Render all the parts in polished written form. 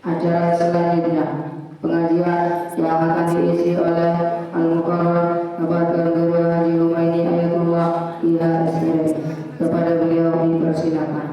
Acara selanjutnya, pengajian yang akan diisi oleh Al-Mukarram Bapak Guru Haji Humaini Ayatullah IHSD. Kepada beliau dipersilakan.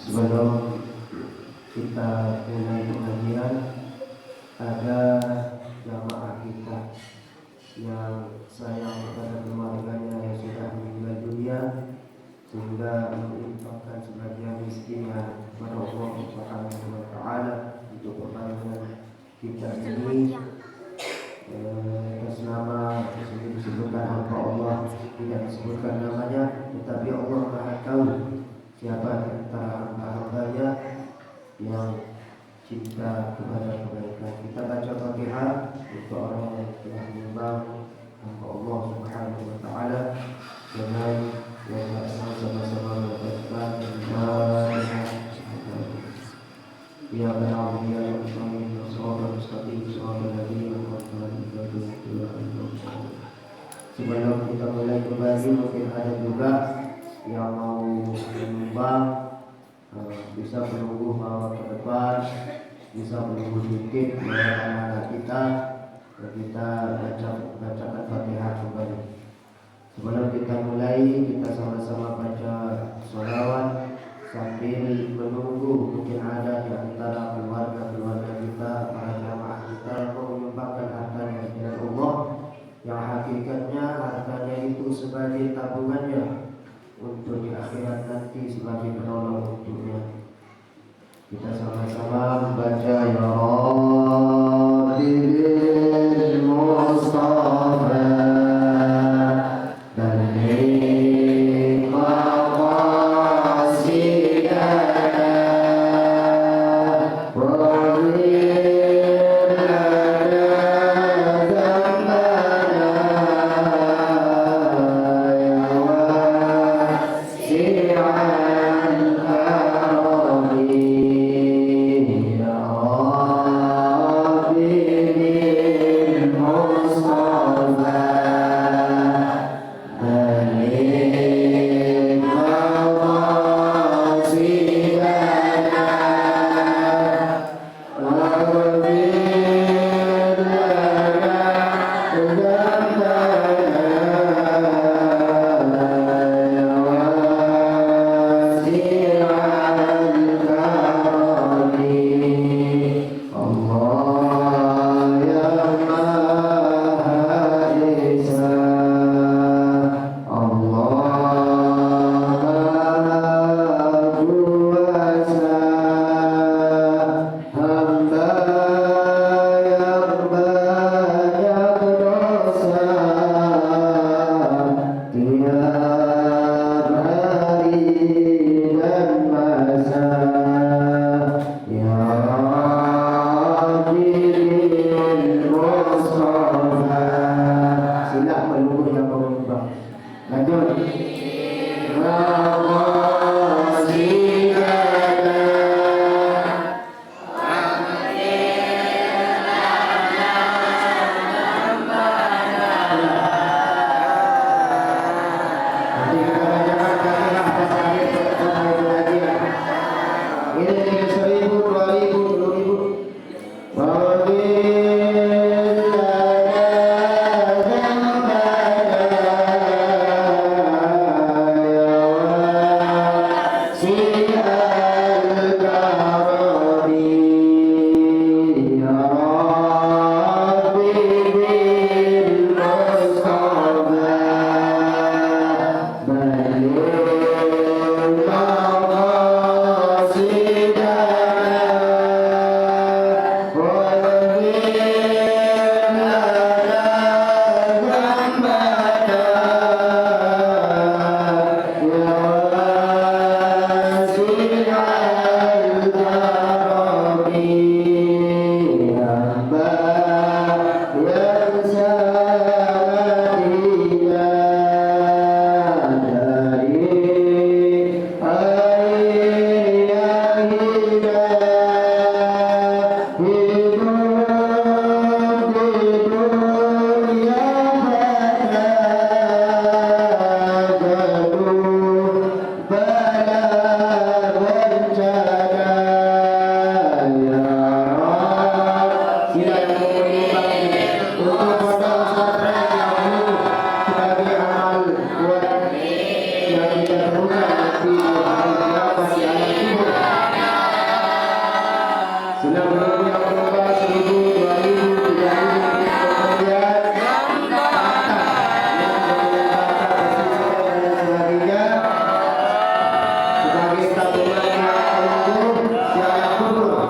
Sebelum kita mulai pengajian, ada jamaah kita yang sayang kepada keluarganya yang sudah meninggal dunia, sehingga menginfakkan sebagian miskinnya kepada Allah Subhanahu wa Ta'ala untuk perbankan kita ini. Atas nama disebutkan hamba Allah, tidak disebutkan namanya, tetapi Allah Maha tahu siapa di antara hamba-hambanya yang cinta kepada kebaikan. Kita baca Fatihah untuk orang yang telah menyembah hamba Allah Subhanahu wa Ta'ala dengan yang sama-sama melakukan ya benar ya amin sallallahu alaihi wasallam. Sebelum kita mulai kembali, mungkin ada juga yang mau menyumbang, bisa menunggu bawa ke depan, bisa menunggu sedikit anak-anak kita, dan kita bacakan Fatihah kembali. Sebelum kita mulai, kita sama-sama baca sholawat sambil menunggu. Mungkin ada di antara keluarga kita, para jamaah kita yang mau menyumbangkan hartanya kepada Allah, yang hakikatnya hartanya itu sebagai tabungannya untuk di akhirat nanti sebagai penolong untuknya. Kita sama-sama membaca ya Rabbi bil Mustafa dan maqasidah kita berbahagia menunggu siang kedua.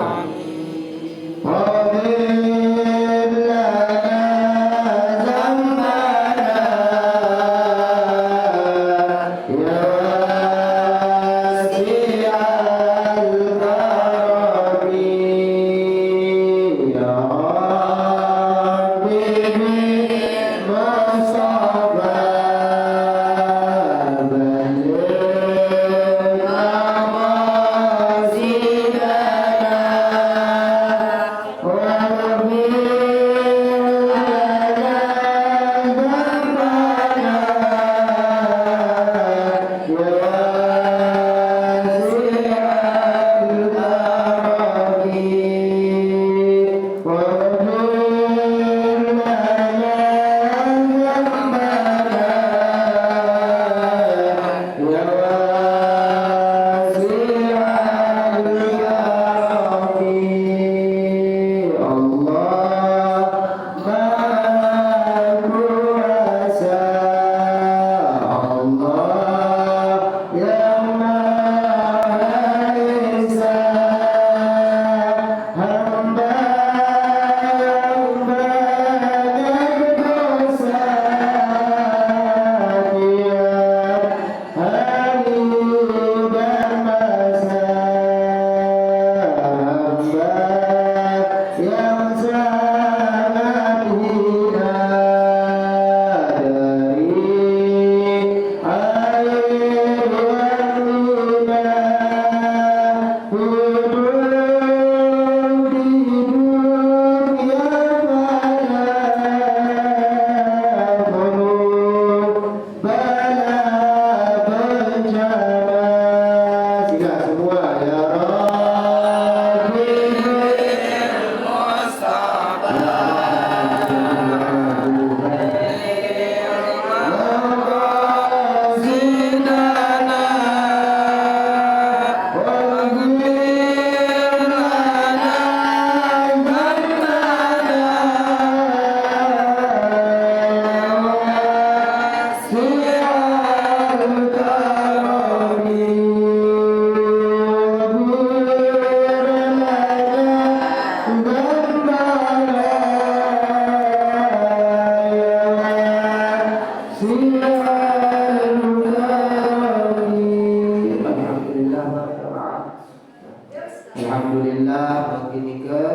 Alhamdulillah begini ke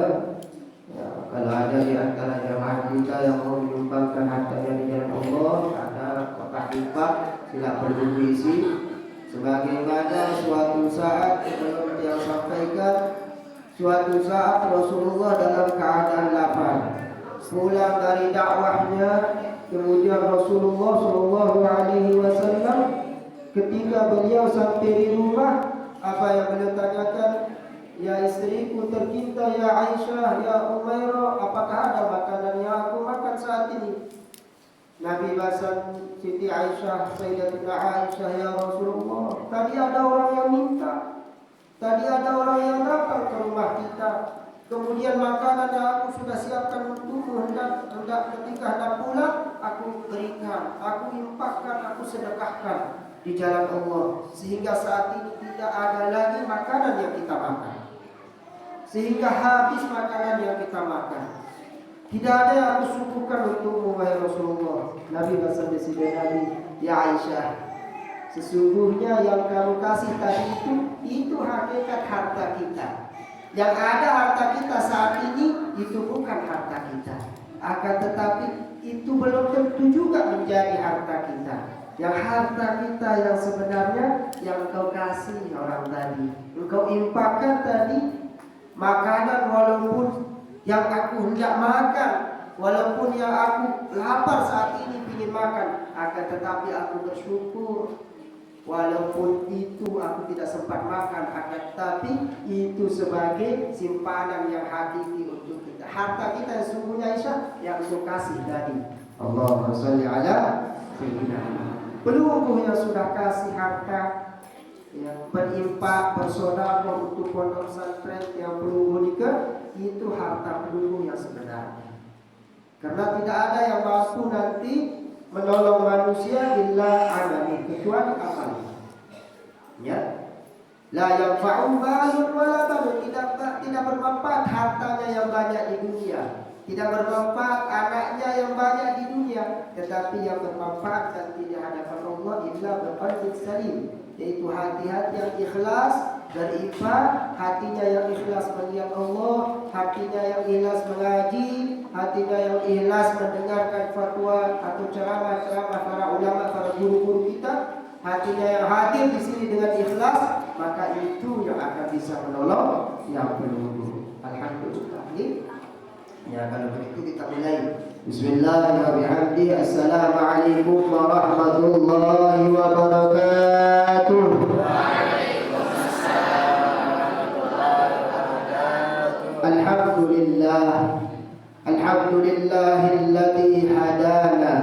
ya, kalau ada di antara jamaah kita yang mau menyumbangkan hartanya di jalan Allah, ada kotak infak, sila perlu isi. Sebagaimana suatu saat sebelum dia sampaikan, suatu saat Rasulullah dalam keadaan lapar, pulang dari dakwahnya, kemudian Rasulullah Shallallahu Alaihi Wasallam ketika beliau sampai di rumah, apa yang beliau tanyakan? Ya istriku tercinta, ya Aisyah, ya Umairah, apakah ada makanan yang aku makan saat ini? Nabi bahasan Siti Aisyah, Sayyidatina Aisyah, ya Rasulullah, tadi ada orang yang minta, tadi ada orang yang datang ke rumah kita, kemudian makanan yang aku sudah siapkan untukmu, hendak ketika hendak pulang, aku berikan, aku infakkan, aku sedekahkan di jalan Allah, sehingga saat ini tidak ada lagi makanan yang kita makan, sehingga habis makanan yang kita makan. Tidak ada yang aku syukurkan untukmu, wahai Rasulullah. Nabi bersabda kepada Nabi, ya Aisyah, sesungguhnya yang kamu kasih tadi itu hakikat harta kita. Yang ada harta kita saat ini itu bukan harta kita. Akan tetapi itu belum tentu juga menjadi harta kita. Yang harta kita yang sebenarnya yang engkau kasih orang tadi, engkau infakkan tadi makanan, walaupun yang aku hendak makan, walaupun yang aku lapar saat ini ingin makan, akan tetapi aku bersyukur walaupun itu aku tidak sempat makan, akan tetapi itu sebagai simpanan yang hakiki untuk kita. Harta kita yang sungguhnya Aisyah yang aku kasih tadi. Allahumma sholli ala sayyidina. Pelungguh yang sudah kasih harta, yang berinfak, bersedekah untuk pondok pesantren yang pelungguh nikah, itu harta pelungguh yang sebenarnya. Karena tidak ada yang mampu nanti menolong manusia illa amali, kecuali amalnya. Ya. La yanfa'u malun wala banun, tidak bermanfaat hartanya yang banyak di dunia, tidak bermanfaat anaknya yang banyak di dunia, tetapi yang bermanfaat nanti di hadapan Allah illa biqalbin salim, yaitu hati-hati yang ikhlas berinfak, hatinya yang ikhlas melihat Allah, hatinya yang ikhlas mengaji, hatinya yang ikhlas mendengarkan fatwa atau ceramah-ceramah para ulama, para guru-guru kita, hatinya yang hadir di sini dengan ikhlas, maka itu yang akan bisa menolong yang belum. Alhamdulillah. Ya, kalau begitu kita mulai. Bismillahirrahmanirrahim. Assalamualaikum warahmatullahi wabarakatuh. Alhamdulillah. Alhamdulillahilladzi hadana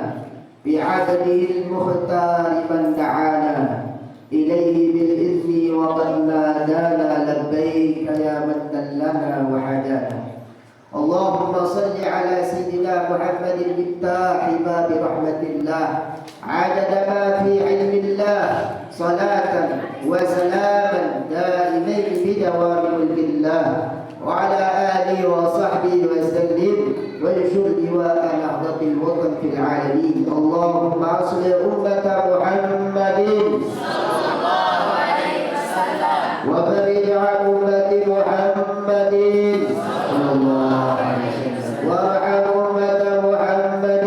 bi'adlihi al-mukhtar man da'ana ilayhi bil izni wa qad nadana labbaik ya man dallana wa hadana. Allahumma salli ala sayyidina Muhammadin miftah bab rahmatillah adada ma fi ilmillah salatan wa salaman daimain bi dawamil billah wa ala alihi wa sahbihi wa sallim وانشر لواء نهضة الوطن في العالمين. اللهم أصلح أمة محمد صلى الله عليه وسلم وفرج عن أمة محمد صلى الله عليه وسلم وارحم أمة محمد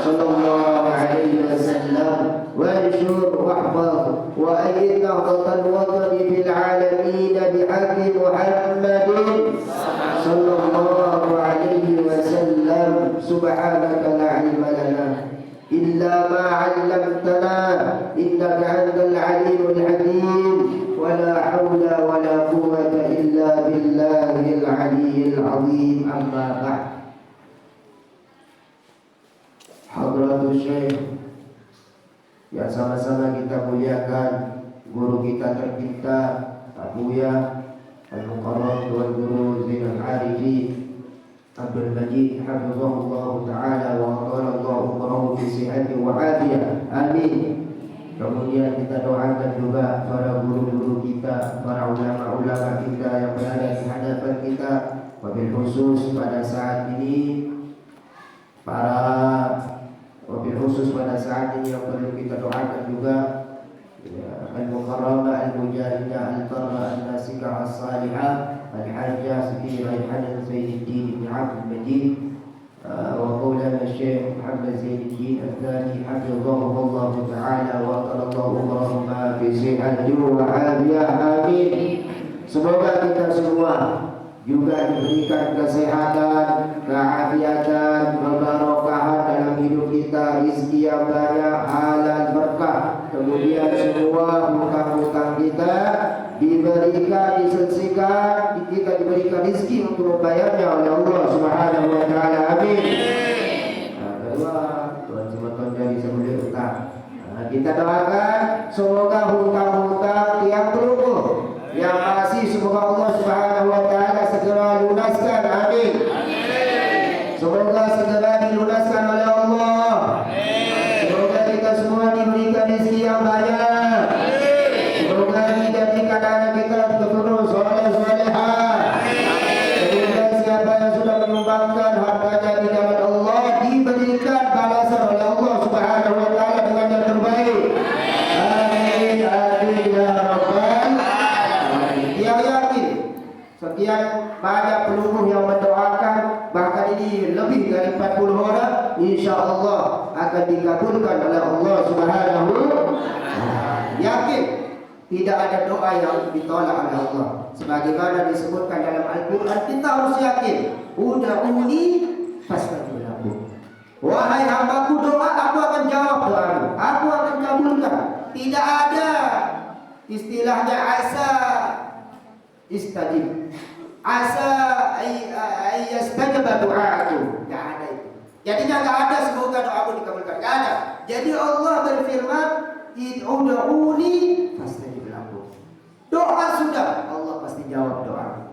صلى الله عليه وسلم وانشر واحفظ وأيد نهضة الوطن في العالمين بحق محمد صلى الله عليه وسلم. سبحانك لا علم لنا إلا ما علمتنا إنك أنت العليم الحكيم ولا حول ولا قوة إلا بالله العلي العظيم. أما بعد. Hadratus Syekh yang sama-sama kita muliakan, guru kita tercinta Pak Buya Al-Muqarram Tuan Guru Zainal Arifin Abdul Majid hafizahullah ta'ala wa qalallahu umrahu bi sihhati wa afiyah. Amin. Kemudian kita doakan juga para guru-guru kita, para ulama-ulama kita yang berada di hadapan kita, wabil khusus pada saat ini yang perlu kita doakan juga Al-Mukarramah Al-Mujahidah Al-Qarra Al-Nasikah Al-Salihah Al-Hajjah Siti Raihan Zainuddin Ibn Abdul Majid wa Maulana Syekh Muhammad Zainuddin Al-Thani hafizahullah ta'ala wa qalallahu umrahuma fi sihhati wa afiyah. Amin. Semoga kita semua juga diberikan kesehatan, keafiatan, keberkahan dalam hidup kita, rezeki yang banyak, halal berkah. Kemudian semua hutang-hutang kita diberikan, diselesaikan, kita diberikan rezeki untuk membayarnya oleh Allah Subhanahu wa taala. Amin. Kedua, Tuhan Tuhan dari sebelum hutang. Kita doakan semoga hutang-hutang yang terlumpur yang masih, semoga Allah Subhanahu wa taala segera lunaskan. Amin. Semoga segera dilunaskan oleh Allah. Semoga kita semua diberikan rezeki yang banyak. Semoga dijadikan anak kita keturunan soleh-solehah. Kemudian siapa yang sudah menyumbangkan hartanya di jalan Allah diberikan balasan oleh Allah Subhanahu wa taala dengan yang terbaik. Amin. Amin ya rabbal alamin. Yang yakin sekian banyak peluluh yang mendoakan, bahkan ini lebih dari 40 orang, insya Allah akan dikabulkan oleh Allah Subhanahu wa taala. Yakin tidak ada doa yang ditolak oleh Allah. Sebagaimana disebutkan dalam Al-Quran, kita harus yakin. Ud'uni fastajib lakum. Wahai hambaku, doa aku akan jawab doamu, aku akan kabulkan. Tidak ada istilahnya asa istajib, asa ayastajaba doaku. Tidak ada itu. Jadinya tidak ada semoga doamu dikabulkan. Tidak ada. Jadi Allah berfirman, ud'uni fastajib lakum. Doa sudah, Allah pasti jawab doa.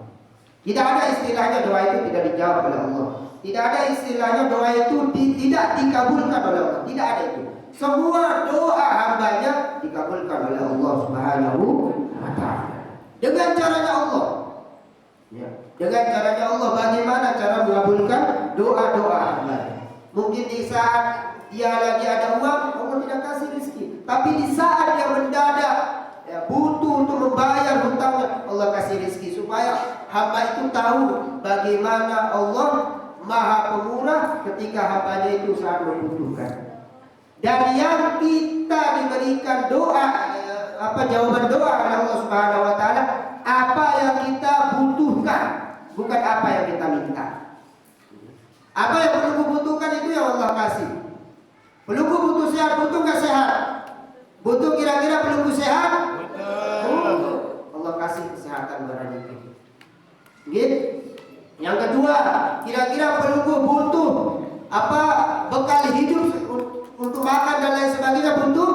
Tidak ada istilahnya doa itu tidak dijawab oleh Allah. Tidak ada istilahnya doa itu tidak dikabulkan oleh Allah. Tidak ada itu. Semua doa hambanya dikabulkan oleh Allah Subhanahu wa taala. Ya. Dengan caranya Allah, bagaimana cara mengabulkan doa-doa hamba. Mungkin di saat dia lagi ada uang, Allah tidak kasih rezeki. Tapi di saat dia mendadak butuh untuk membayar hutangnya, Allah kasih rezeki supaya hamba itu tahu bagaimana Allah Maha Pemurah ketika hambanya itu sangat membutuhkan. Dan yang kita diberikan doa, jawaban doa oleh Allah Subhanahu Wa Taala, apa yang kita butuhkan, bukan apa yang kita minta. Apa yang pelunggu butuhkan itu yang Allah kasih. Pelunggu butuh sehat, butuh nggak sehat? Butuh kira-kira pelunggu sehat? Allah kasih kesehatan barang itu. Gitu. Yang kedua, kira-kira pelunggu butuh bekal hidup untuk makan dan lain sebagainya, butuh?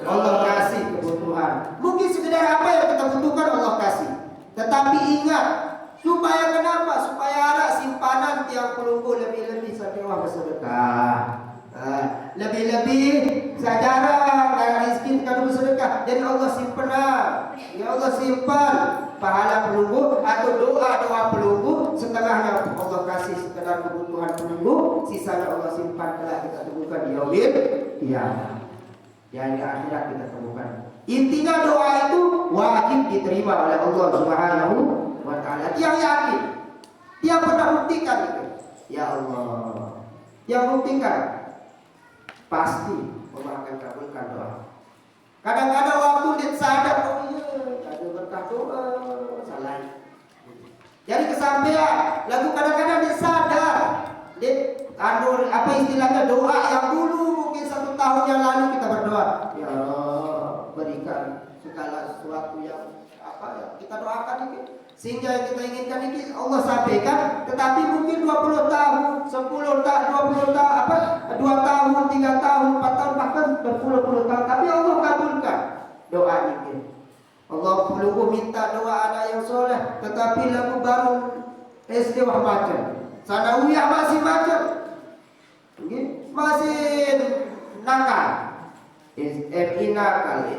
Allah kasih kebutuhan. Mungkin sekedar apa yang kita butuhkan Allah kasih. Tetapi ingat, supaya kenapa? Supaya ada simpanan tiang pelunggu lebih-lebih sedekah bersedekah. Lebih-lebih sejarah dan rezeki kalau bersedekah. Jadi Allah simpan, ya Allah simpan pahala pelunggu atau doa-doa pelunggu, setengahnya Allah kasih sekedar kebutuhan pelunggu, sisanya Allah simpan telah kita temukan di yaumil qiyamah. Yang di akhirat kita temukan. Intinya doa itu wajib diterima oleh Allah Subhanahu Wa Taala. Dia yakin, dia pernah buktikan itu. Ya Allah, yang buktikan pasti Allah akan kabulkan doa. Kadang-kadang waktu dia sadar, oh iya, ada berkah doa, salah. Jadi kesampaian, lalu kadang-kadang dia sadar, dia istilahnya doa yang dulu mungkin 1 tahun yang lalu kita berdoa, ya Allah berikan segala sesuatu yang kita doakan ini, sehingga yang kita inginkan ini Allah sampaikan. Tetapi mungkin 20 tahun, 10 tahun, 20 tahun, 2 tahun, 3 tahun, 4 tahun, bahkan berpuluh-puluh tahun, tapi Allah kabulkan doa ini. Allah pelunggu minta doa anak yang soleh, tetapi lagu baru SD wah macam, sanawiyah masih macam, masih nakal. SMI nakal,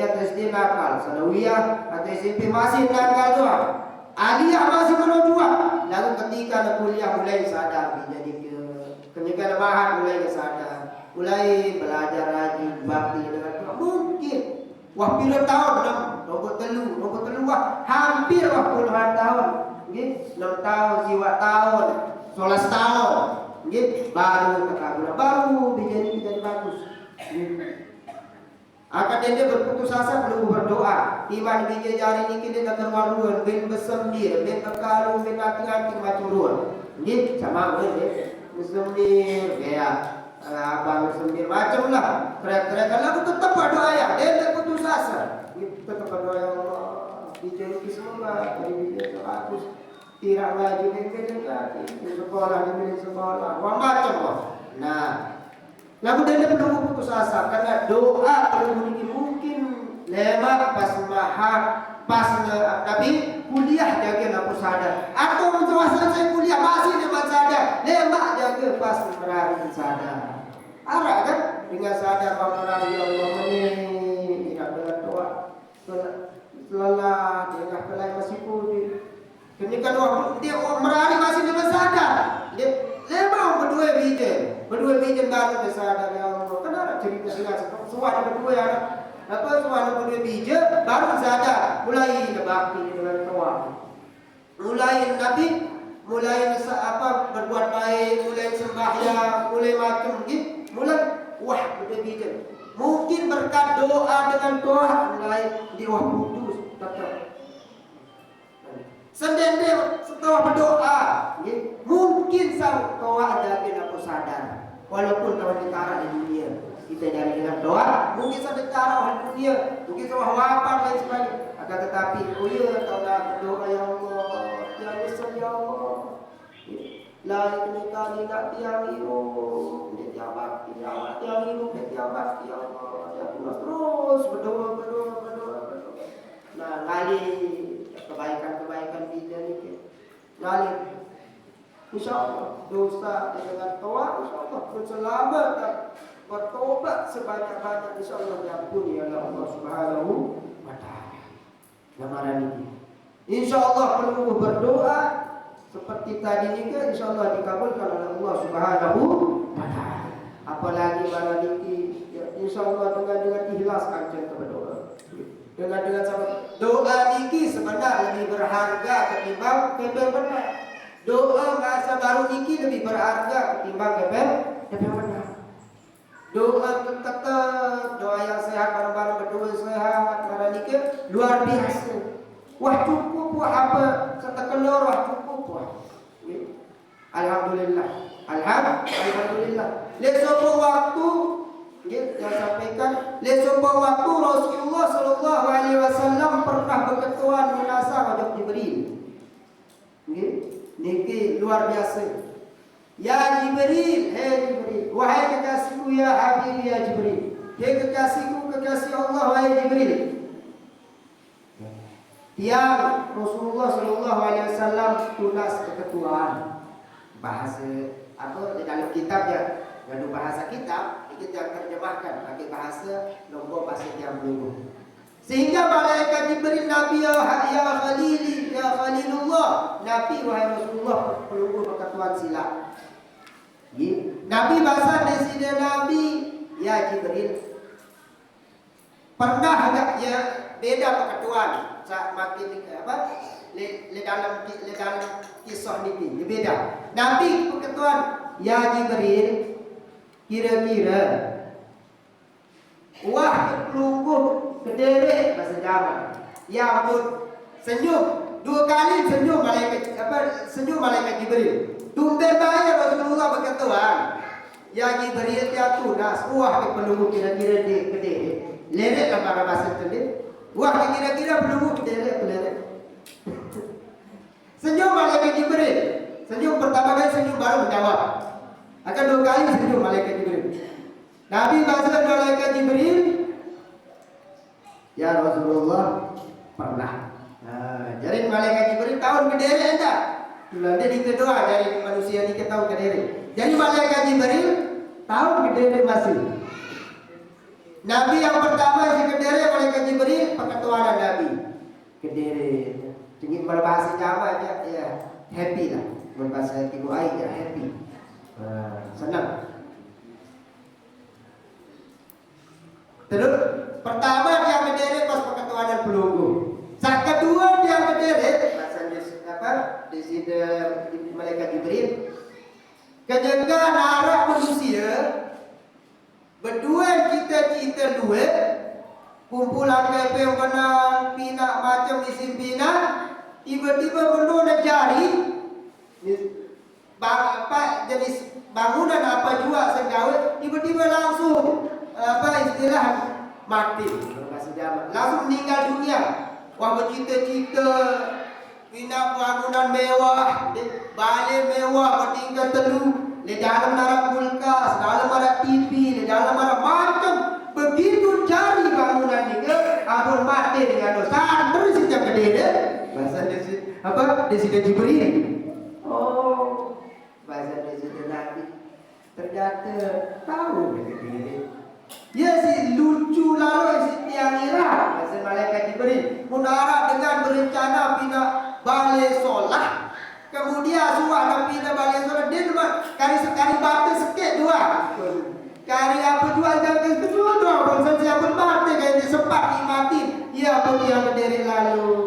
SD nakal, sanawiyah atau SMP masih nakal doang. Aliyah masih menjual. Lalu ketika ada kuliah mulai sadar, jadi ketika bahan mulai sadar, mulai belajar rajin bakti dengan Tuhan. Mungkin wah puluh tahun, nombor telu wah hampir wah puluhan tahun, 6 tahun, 7 tahun, 11 tahun, baru terkabul, baru menjadi bagus. Akan dia berputus asa belum berdoa. Iman biji jari ni kita nak terwaruan, bin besemdir, bin berkalung, bin hati-hati macam ruan. Ni sama boleh, besemdir, ya, abang besemdir macam lah. Teriak-teriak lalu tetap berdoa ya. Dia tak putus asa. Tetap berdoa ya Allah. Biji ni semua, biji seratus. Tirak lagi dengan lagi. Di sekolah dengan sekolah. Wah macam lah. Nah. Lalu dia perlu putus asa karena doa perlu mungkin lewat pas mahar, pas tapi kuliah jaga nak sadar. Atau untuk selesai kuliah masih lewat sadar, lewat jaga pas meraih sadar. Arah kan dengan sadar bahwa ya Allah ini tidak dengan doa. Lelah dengan kelai masih pulih. Ketika dia meraih masih lewat sadar. Memang berdua bijen baru dia sadar ya Allah. Kenapa cerita suara berdua ya? Suara berdua bijen baru sadar, mulai berbakti dengan Tuhan. Mulai Nabi, mulai berbuat baik, mulai sembahyang, mulai macam gitu. Mulai wah berdua bijen. Mungkin berkat doa dengan Tuhan mulai diwah putus tetap. Sendiri setelah berdoa, mungkin sang doa jadi aku sadar. Walaupun kalau ditara di dunia, kita dari dengan doa, mungkin saya ditara di dunia, mungkin saya wafat dan sebagainya. Akan tetapi, oh iya, kalau dah berdoa ya Allah, ya besar ya Allah. Lain kita tidak tiang hidup, tiang bakti, tiang hidup, tiang bakti ya Allah. Ya terus berdoa. Nah, kali kebaikan kita ni lalu insyaallah dosa dengan doa insyaallah berselamat dan bertobat sebanyak-banyak insyaallah diampuni oleh Allah Subhanahu wa taala. Gambaran ini. Insyaallah perlu berdoa seperti tadi ni ke, insyaallah dikabulkan oleh Allah Subhanahu wa taala. Apalagi mana niki ya, insyaallah dengan ikhlas aja berdoa. Dengan sama doa niki sebenarnya lebih berharga ketimbang benar. Doa masa baru niki lebih berharga ketimbang benar. Doa tetap doa yang sehat, barang-barang berdoa sehat, karena niki luar biasa. Wah cukup wah apa setekelor wah cukup wah. Alhamdulillah. Alhamdulillah. Lesopo waktu yang sampaikan lesopo waktu Rasulullah sallallahu alaihi wasallam pernah berketuan munasabah wajib Jibril. Niki luar biasa. Ya Jibril, hei Jibril, wahai kekasihku ya Habib ya Jibril. Hei kekasihku, kekasih Allah wahai Jibril. Yang Rasulullah sallallahu alaihi wasallam tunas keketuaan bahasa atau di dalam kitab ya, dan bahasa kitab kita terjemahkan pakai bahasa lombok bahasa yang dulu. Sehingga malaikat Jibril Nabi ya Khalili ya Khalilullah, Nabi wahai Rasulullah perlu keketuaan sila. Nabi bahasa desida Nabi ya Jibril. Pernah enggak ya beda keketuaan? Makin apa le dalam kisah ini beda. Nabi ketuan ya Jibril kira-kira wah kelungkuh kedere bahasa Jawa. Ya ampun senyum dua kali senyum malaikat Jibril. Tumben bayar Rasulullah berketuan ya Jibril ya tunas wah kelungkuh kira-kira di kedere. Lerek lah bahasa itu. Wah kira-kira belum peleret. Senyum malaikat Jibril. Senyum pertama kali senyum baru menjawab. Akan dua kali senyum malaikat Jibril. Nabi bahasa malaikat Jibril. Ya Rasulullah pernah. Jadi malaikat Jibril tahun kedere anda. Dia di kedua dari manusia ini ke tahun kedere. Jadi malaikat Jibril tahun kedere masih. Nabi yang pertama si kedere malaikat Jibril perketuanan Nabi kedere tinggi berbahasa Jawa aja ya happy lah berbahasa Timur Ai ya happy senang. Terus pertama dia kedere pas perketuanan pelunggu. Saat kedua dia kedere bahasa di sini malaikat Jibril kejaga narah manusia. Berdua kita dua kumpulan PP yang kena pinak macam isim pinak tiba-tiba benda nak jari apa jenis bangunan apa juga segawe tiba-tiba langsung apa istilah mati bahasa Jawa langsung meninggal dunia. Wah bercita-cita pinak bangunan mewah balai mewah bertingkat telu di dalam narap kulkas, dalam ada TV, di dalam ada macam begitu cari bangunan ini, abang mati dengan dosa terus sejak kedede. Bahasa desi apa? Desida Jibril. Oh, bahasa desida Nabi. Ternyata tahu kedede. Ya si lucu lalu si tiang ira. Bahasa malaikat Jibril. Munara dengan berencana pindah balai solah. Kemudian suah Nabi dan balik solat dia cuma kari batu sikit dua. Kari apa jual jangan kedua dua. Bangsa siapa mati kaya dia sempat nikmati. Ya apa dia berdiri lalu.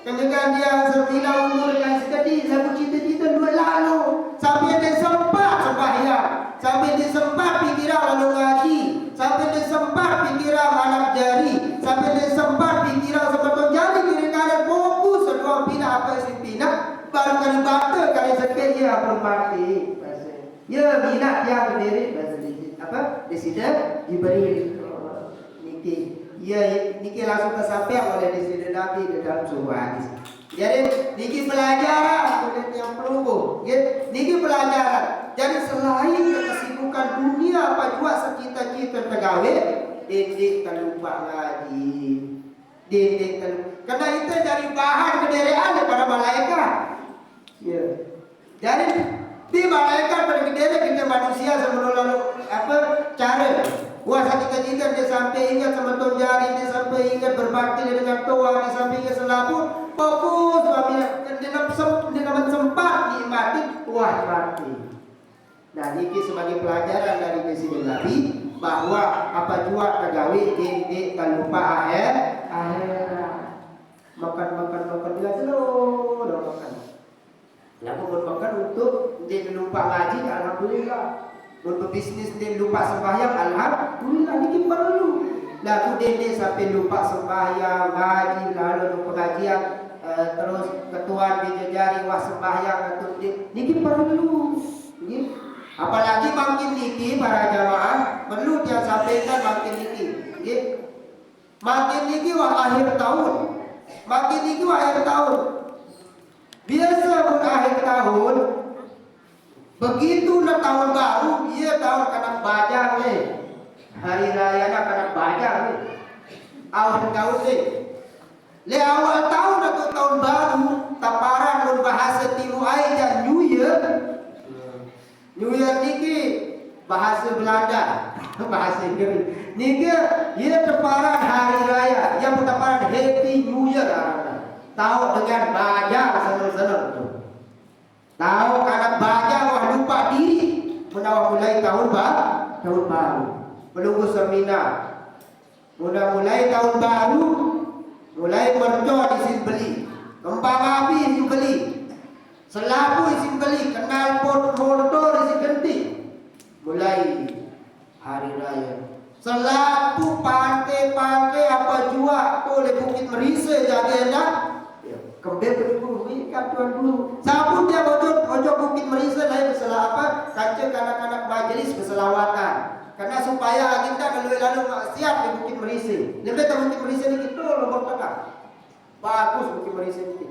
Kemudian dia sembilan umur yang sekali satu cita-cita dua lalu. Sampai dia sempat sembahyang. Sampai dia sempat pikiran lalu ngaji. Sampai dia sempat pikiran anak jari. Sampai dia sempat pikiran sebetulnya jari kiri kanan fokus sedua pina apa isi pina. Baru kali bata kali sekali dia belum mati. Ya minat dia berdiri apa? Di sini Jibril niki. Ya niki langsung tersampaikan oleh di sini Nabi di dalam sebuah hadis. Jadi niki pelajaran oleh yang perlu. Niki pelajaran. Jadi selain kesibukan dunia apa juga secita-cita pegawai, dedek terlupa lagi. Dedek terlupa. Karena itu dari bahan kederean daripada malaikat. Ya. Jadi di malaikat berkedere kita manusia sebelum lalu apa cara Wah sakit-sakitan dia sampai ingat sama Tuan Jari, dia sampai ingat berbakti dengan Tuhan, dia sampai ingat selalu fokus dia sempat nikmati, wah mati. Nah ini sebagai pelajaran dari Presiden Nabi bahwa apa jua kagawe di tak lupa akhirat. Makan dia dulu makan. Lalu makan untuk dia lupa ngaji, alhamdulillah. Untuk bisnis dia lupa sembahyang, alhamdulillah ini perlu. Lalu dia sampai lupa sembahyang, ngaji, lalu pengajian, terus ketua dijajari wah sembahyang atau ini perlu. Apalagi makin niki para jamaah perlu dia sampaikan makin niki. Makin niki wah akhir tahun. Makin niki wah akhir tahun. Biasa pun akhir tahun. Begitu na tahun baru, iya tahun kanak bajang nih. Hari raya na kanak bajang nih. Awal tahun nih. Le awal tahun atau tahun baru, taparan mun bahasa timu aja New Year. New Year niki bahasa Belanda, bahasa Inggris. Niki iya taparan hari raya, yang taparan Happy New Year. Tahu dengan bajang senang-senang tuh. Tahu anak baca wah lupa diri menawar mulai tahun baru menunggu seminar mulai tahun baru mulai mercon isin beli kembang api isin beli selapu isin beli kenal pot motor isin ganti mulai hari raya selapu pantai apa jua boleh Bukit Merise jaga enak kembali dulu, ikan tuan dulu. Sabun dia ojo Bukit Merise lain kesalah apa? Kaca kanak-kanak majelis keselawatan. Karena supaya kita lalu siap di Bukit Merise. Lebih tahu Bukit Merise ni kita lomba tengah. Bagus Bukit Merise ni.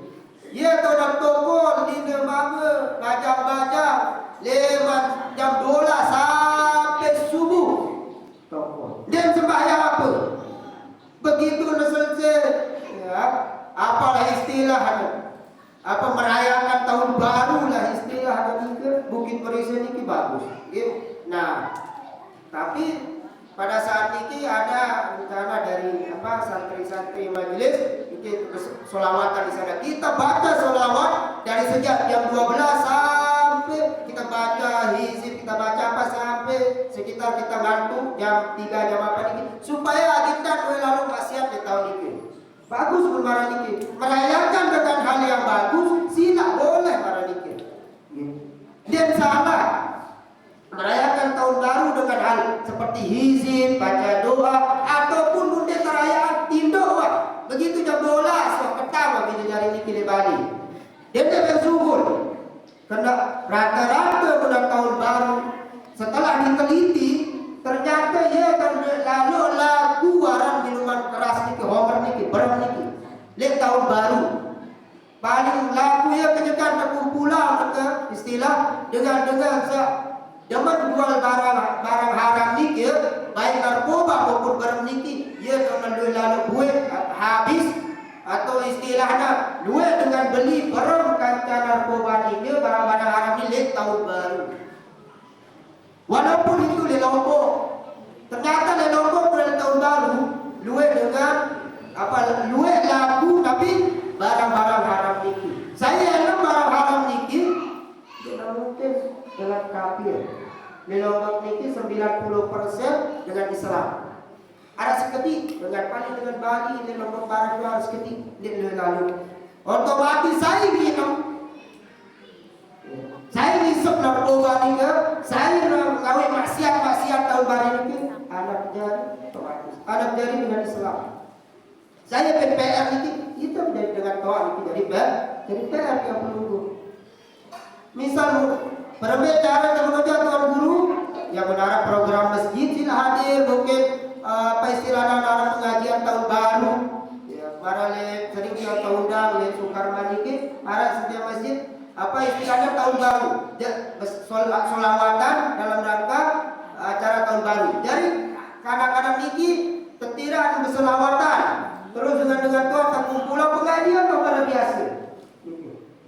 Ya tahu toko di dermaga bajang-bajang lewat jam 12 sampai subuh. Toko. Dan sembahyang apa? Begitu selesai, ya. Apalah istilahnya? Apa merayakan tahun baru lah istilahnya ke Bukit Merise ini bagus. Nah, tapi pada saat ini ada rencana dari santri-santri majelis itu sholawatan di sana. Kita baca sholawat dari sejak jam 12 sampai kita baca hizib, kita baca apa sampai sekitar kita ngantuk jam 3 jam apa ini supaya kita lalu maksiat di tahun ini. Bagus bermaraniki, merayakan dengan hal yang bagus, sila boleh maraniki. Dan salah merayakan tahun baru dengan hal seperti hizib, baca doa, ataupun mungkin perayaan tindok. Begitu jam 12, pertama bila jari ini pilih Bali. Dia bersubur, karena rata-rata bulan tahun baru setelah diteliti ternyata ia lalu lagu waran minuman keras niki, homer niki, berem niki. Lek tahun baru paling lagu ia penyekan terkumpulan ke istilah dengan demen jual barang haram niki, baik narkoba maupun berem niki, ia dengan lalu buat habis atau istilahnya duit dengan beli berem kaca narkoba niki barang-barang haram ni lek tahun baru. Walaupun itu di Lombok, ternyata di Lombok pada tahun baru luwe dengan luwe lagu tapi barang-barang haram niki. Saya yang barang haram niki tidak mungkin dengan kafir. Di Lombok niki 90% dengan Islam. Ada seketik dengan dengan Bali di Lombok Barat itu ada seketik di lalu. Otomatis saya minum. Saya nisab narkoba ni ke, saya ngawin maksiat tahun baru ni ke, anak jari dengan Islam. Saya PPR ni itu dengan Tuhan jadi PR yang menunggu. Misal berbicara dengan Tuan Guru yang menarap program masjid sila hadir mungkin istilahnya anak pengajian tahun baru. Ya, para sering kita undang le Sukarman ini, para setiap masjid istilahnya tahun baru, solawatan dalam rangka acara tahun baru. Jadi kadang-kadang niki ketiran berselawatan, terus dengan Tuhan terkumpulan pengajian luar biasa.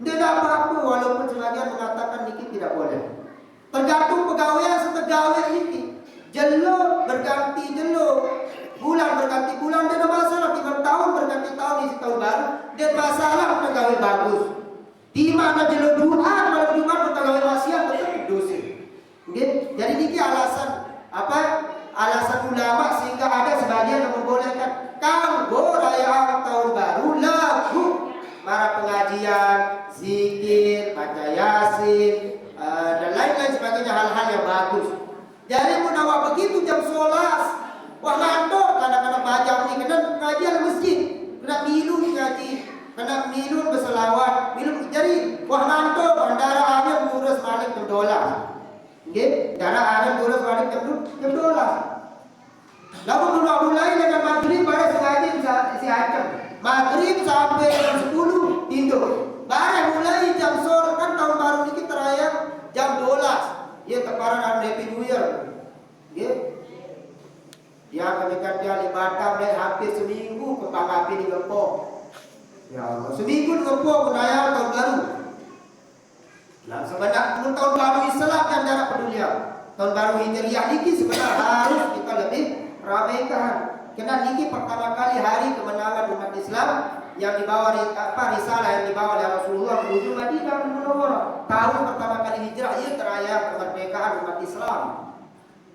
Tidak apa-apa walaupun sebagian mengatakan niki tidak boleh. Tergantung pegawai yang setegawai niki. Jelo berganti jeluk, bulan berganti bulan dia ada masalah, tiba tahun berganti tahun isi tahun baru dia masalah pegawai bagus. Di mana jeluk Jumat malam Jumat pegawai maksiat tetap dosa. Jadi ini alasan apa? Alasan ulama sehingga ada sebagian yang membolehkan kanggo rayaan tahun baru lagu para pengajian, zikir, baca yasin, dan lain-lain sebagainya hal-hal yang bagus. Jadi munawah begitu jam 11, wah ngantuk kadang-kadang baca ini kena pengajian masjid, kena milu ngaji, kena milu berselawat, milu jadi wah ngantuk antara ada ngurus balik jam 12. Nggih, cara ada ngurus balik jam 12. Lalu mulai dengan maghrib pada sengaja si acem. Maghrib sampai jam 10 tidur. Baru mulai jam sore kan tahun baru ini terayang jam 12. Ya teparan Happy New Year. Ya. Dia ketika dia di Batam dia hampir seminggu kembang api di Gempok. Ya Allah, seminggu di Gempok menayang tahun baru. Nah, sebenarnya tahun baru Islam yang jarak peduli. Tahun baru Hijriah niki sebenarnya harus kita lebih ramaikan. Karena niki pertama kali hari kemenangan umat Islam yang dibawa risalah yang dibawa oleh Rasulullah menuju Madinah Munawwarah. Tahun pertama kali hijrah ia terayang kemerdekaan umat Islam.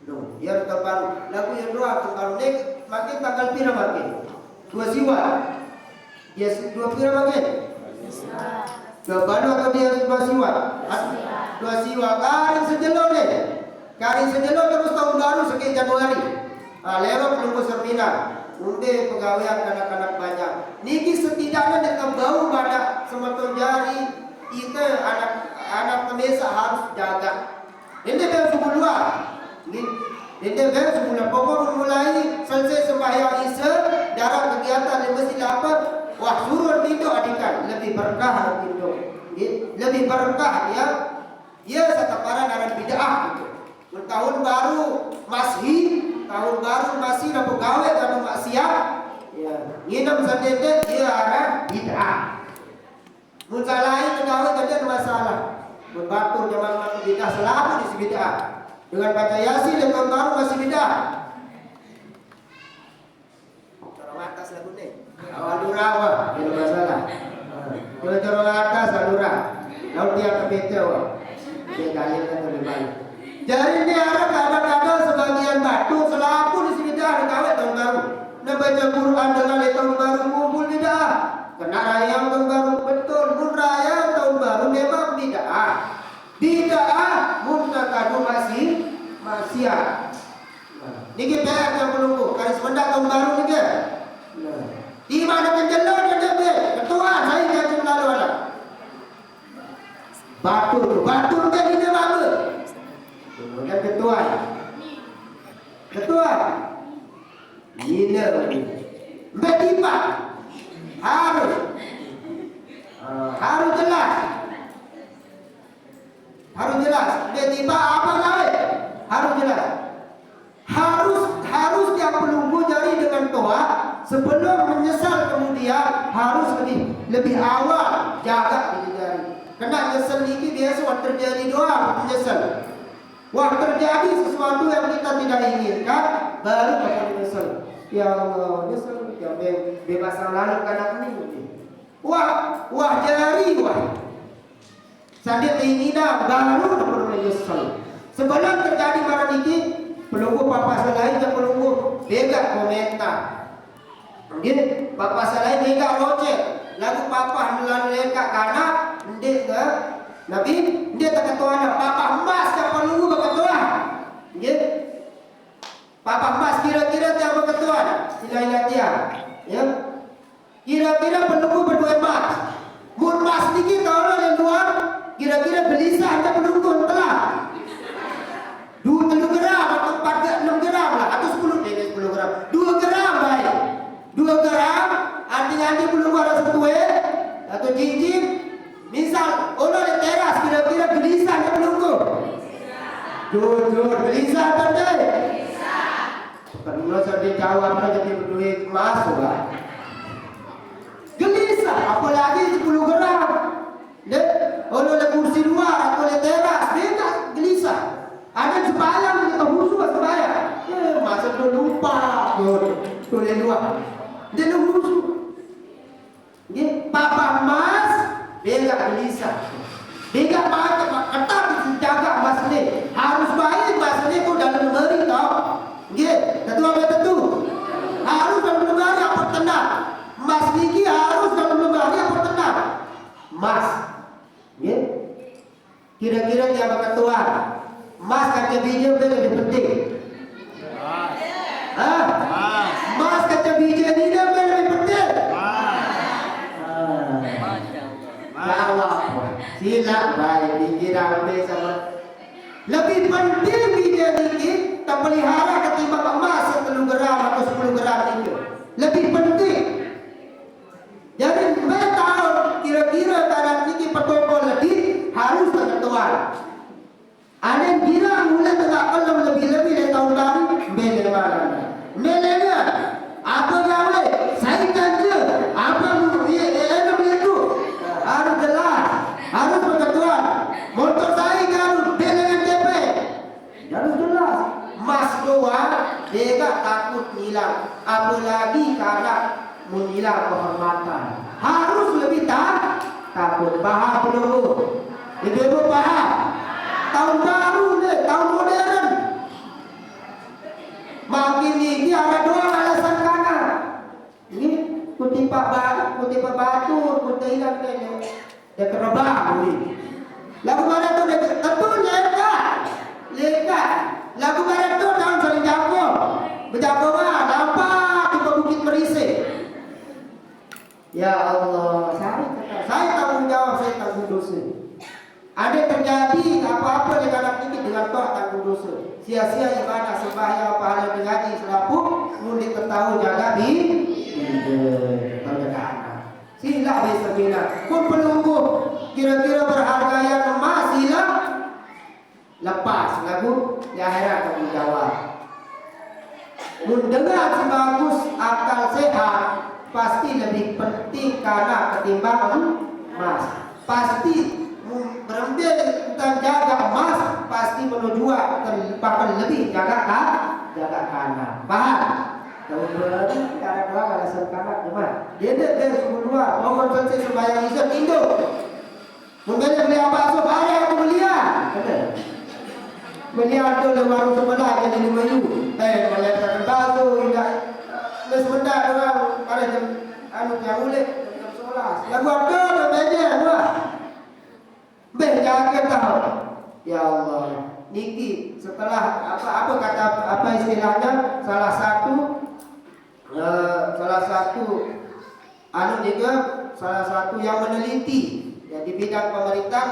Loh, dia tahun baru. Lagu yang doa tahun baru nek makin tanggal pira makin? 2 Siwa. Ya 2 pira makin? Kepada atau dia 2 Siwa? 2 Siwa. Karin sejelok deh. Karin sejelok terus tahun baru sekian Januari. Lewat penunggu seminar. Unde pegawai anak-anak banyak. Niki setidaknya dengan bau pada semeton jari kita anak desa harus jaga. Ini baru semula. Ini baru semula. Pokok mulai selesai sembahyang Isya, darah kegiatan di masjid dapat. Wah suruh tidur adikan lebih berkah tidur. Lebih berkah ya. Ya sataparan aran bid'ah gitu. Tahun baru tahun baru masih ada pegawai dan maksiat. Ya, nginep sendiri dia arah bid'ah. Muncalain pegawai tadi ada masalah. Berbatur zaman bid'ah selalu di bid'ah. Dengan baca yasin dan tahun baru masih bid'ah. Corong atas lagu ni. Awal durawa, ada masalah. Kalau corong atas alura. Lalu dia kepetau. Dia kalian kan lebih baik. Jadi ini ada kadang-kadang sebagian batu selaku di sini dah kawet tahun baru. Nak baca Quran dengan tahun baru kumpul bid'ah. Kena rayang tahun baru betul. Mun rayang tahun baru memang bid'ah. Bid'ah mun kadu masih maksiat. Niki PR yang menunggu. Kali semendak tahun baru niki. Di mana kenjelok dia ketua saya jangan lalu ada. Batur kan ini apa? Kemudian ketua Gila Betipa Harus jelas Betipa apa lain? Harus jelas Harus yang pelunggu jari dengan toa sebelum menyesal kemudian harus lebih awal jaga jari. Kena nyesel ini biasa waktu terjadi doa menyesal. Wah terjadi sesuatu yang kita tidak inginkan, baru kita menyesal. Ya Allah, nyesel ya bebas lalu kadang ini. Wah jari Sandia keinginan baru perlu menyesal. Sebelum terjadi marah ini, pelunggu papa selain yang pelunggu bega komentar. Mungkin papa selain bega rojek. Lagu papa melalui karena ndek ke Nabi dia tak ketuana papa emas tak perlu berketua. Nggih. Papa emas kira-kira dia berketua. Sila ingat dia. Ya. Kira-kira perlu berdua emas. Mun emas dikit orang yang luar kira-kira belisah tak perlu telah. 2 gram atau 6 gram lah atau 10 gram. 2 gram baik. 2 gram anti-anti belum ada setue atau cincin. Misal, orang di teras kira-kira gelisah ke pelunggu? Jujur, gelisah tadi? Gelisah. Kalau saya jawab, jadi berduit emas, gelisah, apalagi 10 gram. Orang di kursi luar atau di teras, beda gelisah. Ada sebayang, kita khusus sebayang. Masa 2 emas, bega gelisah. Bega pakai ketat jaga emas ni. Harus baik emas ni tu dalam lemari tau. Nggih, tentu apa tentu? Harus dalam lemari apa tenang. Emas niki harus dalam lemari apa tenang. Emas. Nggih. Kira-kira dia ketua. Emas kaca biji lebih penting. Emas kaca biji ni lebih penting. Kalau sila baik dikira lebih sama. Lebih penting biji ni tak pelihara ketimbang emas 10 gram atau 10 gram itu. Lebih penting. Jadi saya tahu kira-kira kadang ini petokol lebih harus terketuan. Ada yang bilang mulai tegak kalau lebih-lebih dari tahun baru mele mana? Melenya apa gawe? Saya kerja apa itu harus jelas, harus berketuan. Motor saya kan dengan DP harus jelas. Mas doang, dia takut hilang. Apalagi karena menghilang kehormatan. Harus lebih takut. Paham dulu. Ibu paham? Tahun baru ni, tahun modern. Makin ini ada dua alasan kanan. Ini kutipak batu, kutipak hilang ni. Dia kerebak ni. Lagu mana tu dia tentu lekat. Lagu mana tu tahun sering jago. Berjago mah nampak di Bukit Merisik. Ya Allah, saya tanggung jawab, saya tanggung dosa. Ada terjadi apa-apa dengan anak ini dengan toh tanggung dosa. Sia-sia ibadah sembahyang pahala mengaji selapu mundi ketahu jaga di anak. Sila bersabina. Pun penunggu kira-kira berharga yang emas sila lepas lagu di akhirat tanggung jawab. Mendengar sebagus akal sehat pasti lebih penting karena ketimbang emas. Pasti berembil tentang jaga emas pasti menuju bahkan lebih jaga kanan. Paham? Kalau berarti cara doa alasan kanan teman. Dia semua mau konsumsi sembahyang isya Indo. Mungkin beli apa asup hari aku belian. Belian tu le warung sebelah yang di Melayu. Melihat bakso indah. Sebentar orang ada anu yang ulik jam 11. Lagu apa meja dua. Jaga tahu. Ya Allah, niki setelah apa kata apa istilahnya salah satu yang meneliti ya, di bidang pemerintah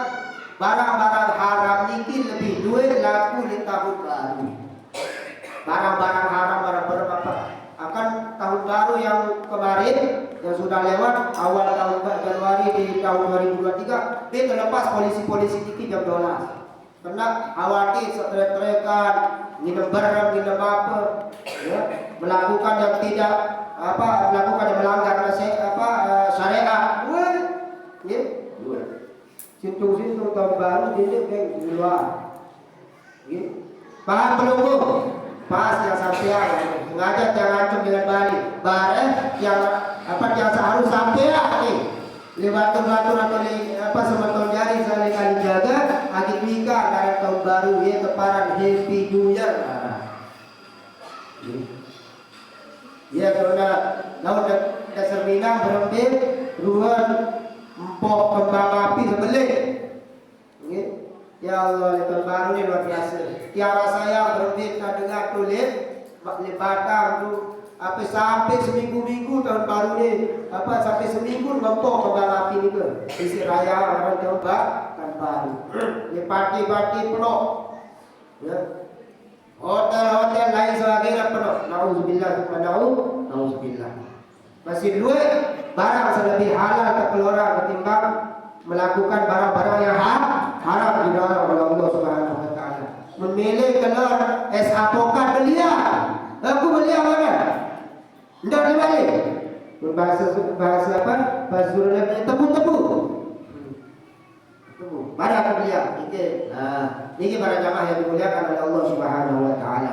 barang-barang haram niki lebih duit laku di tahun baru. Barang-barang haram berapa akan tahun baru yang kemarin yang sudah lewat awal tahun Januari di tahun 2023 dia terlepas polisi-polisi ini jam 12 kena khawatir setrek-trekan minum barang minum apa ya, melakukan yang tidak melakukan yang melanggar syariat ya situ-situ tahun baru dia di luar ya. Paham belum Bu? Pas yang sampai sengaja jangan ancam dengan balik yang seharus sampai nih lewat batu atau sementara jari saling kali jaga agak nikah dari tahun baru ya keparan happy new year. Ya karena laut dasar Minang berembik ruan empok kembang api sebelah. Ya Allah, tahun baru ni luar biasa. Tiara saya berhenti dengar tulis Batang tu sampai seminggu-minggu tahun baru ni sampai seminggu ngempok kembang api ni ke isi raya orang tahun baru. Ni parti-parti penuh. Ya. Hotel-hotel lain sebagainya penuh. Nauzubillah nauzubillah. Masih duit barang selebih halal terkeluar ketimbang melakukan barang-barang yang haram dilarang oleh Allah Subhanahu wa taala. Memilih keluar es apokat belia. Aku belia mana? Ndak dibalik. Bahasa apa? Bahasa Sunda tepu-tepu. Mana aku belia? Ini para jamaah yang dimuliakan oleh Allah Subhanahu wa taala.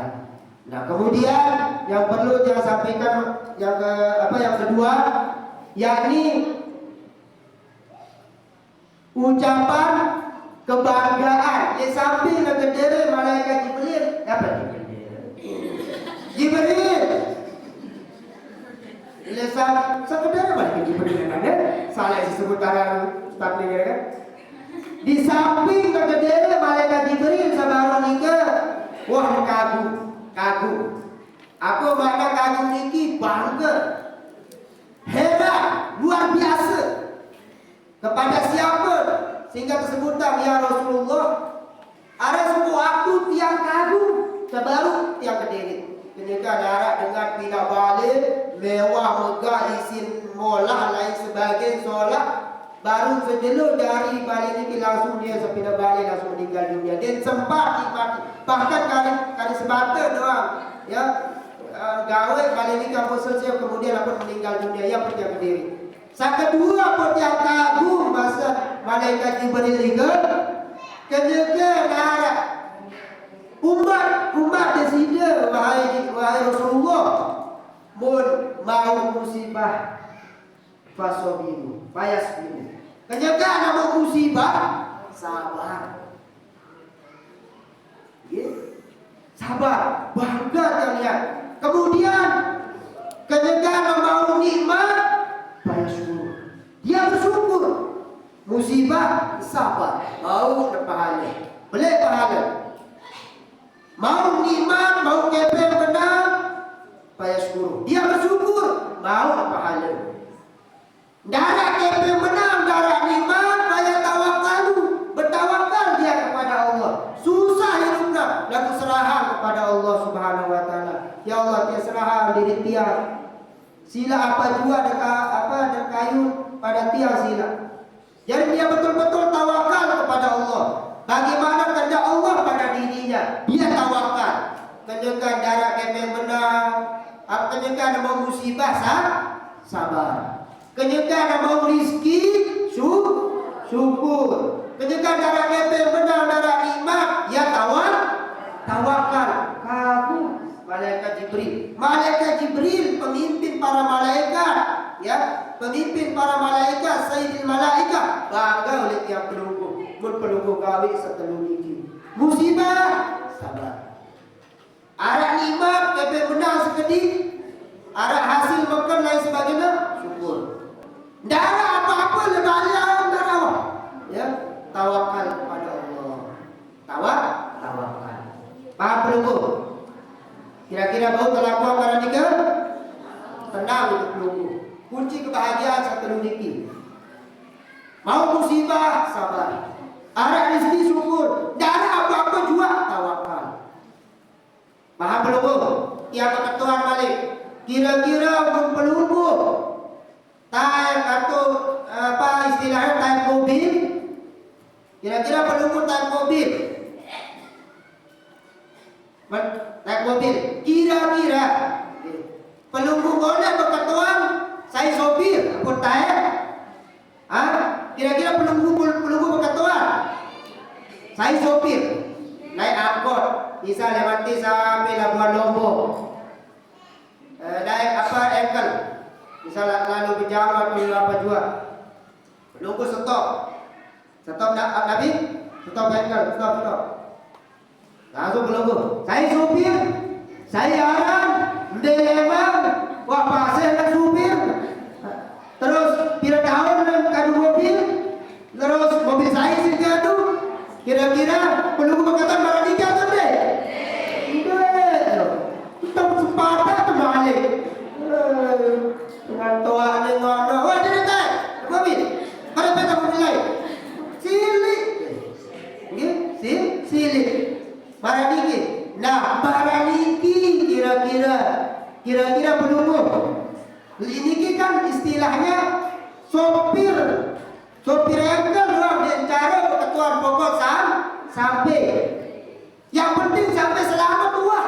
Nah, kemudian yang perlu saya sampaikan yang kedua yakni ucapan kebanggaan. Di samping negedere malaikat Jibril, apa negedere? Jibril. Lesan sekedar malaikat Jibril kan? Salah disebut karang Ustaz negara kan? Di samping negedere malaikat Jibril sabar nikah, wah kagum. Aku makna kagum niki bangga, hebat, luar biasa. Kepada siapa? Sehingga kesebutan ya Rasulullah. Ada sebuah waktu tiang kagum terbaru tiang kediri. Ketika darat dengan pindah balik mewah megah izin molah lain sebagian solat, baru sejelur dari balik ini langsung dia sepindah balik langsung meninggal dunia. Dan sempat nikmati, bahkan kali sebata doang ya gawe balik ini kamu selesai kemudian apa meninggal dunia yang tiang kediri. Sang kedua pun yang kagum masa malaikat Jibril juga kenyeke darat umat desida wahai Rasulullah mun mau musibah fasobiru fayasbiru kenyeke nama musibah sabar sabar bangga kalian kemudian kenyeke mau nikmat dia bersyukur musibah sabar mau pahala boleh pahala mau nikmat mau kepeng benar payah syukur dia bersyukur mau pahala darah kepeng benar darah nikmat payah tawakal bertawakal dia kepada Allah susah hidupnya lalu serahan kepada Allah Subhanahu wa taala ya Allah dia serahan diri tiang sila apa juga ada kayu pada tiang sila. Jadi dia betul-betul tawakal kepada Allah. Bagaimana kehendak Allah pada dirinya, dia tawakal. Kenyangkan darah kemeng benar, kenyangkan mau musibah sabar. Kenyangkan mau rizki syukur. Kenyangkan darah kemeng benar darah nikmat, ya tawakal. Kamu Malaikat Jibril pemimpin para malaikat ya, pemimpin para malaikat, sayyidil malaikat bangga oleh tiap penunggu gawe setelur niki musibah sabar arah nikmat kepe menang sekedik arah hasil makan lain sebagainya syukur ndak ada apa-apa lebaran darawah ya tawakal kepada Allah tawakal paham penunggu. Kira-kira bau kelakuan para nikah tenang untuk menunggu. Kunci kebahagiaan satu niki. Mau musibah sabar. Ada rezeki syukur. Tidak ada apa-apa juga tawakal. Paham pelunggu? Yang ketentuan balik. Kira-kira untuk pelunggu time atau apa istilahnya time mobil. Kira-kira pelunggu time mobil. Naik mobil, kira-kira pelunggu kona berketuan saya sopir pun kira-kira pelunggu berketuan saya sopir naik angkot bisa lewati sampai Labuan Lombok naik engkel bisa lalu berjauh atau apa juga pelunggu stop Nabi stop engkel stop langsung pelunggu saya supir saya arang mendelemang wah pasir dan supir terus pira tahun dan kadu mobil terus mobil saya sih gaduh kira-kira pelunggu berkata marah nikah tuh deh kita sepakat tuh balik dengan toa ngono wah dia tak mobil pada peta mobil lain silik silik Baraniki. Nah, baraniki kira-kira pelunggu. Ini kan istilahnya sopir engkel doang dan cara ketentuan pokok sampai. Yang penting sampai selamat tua.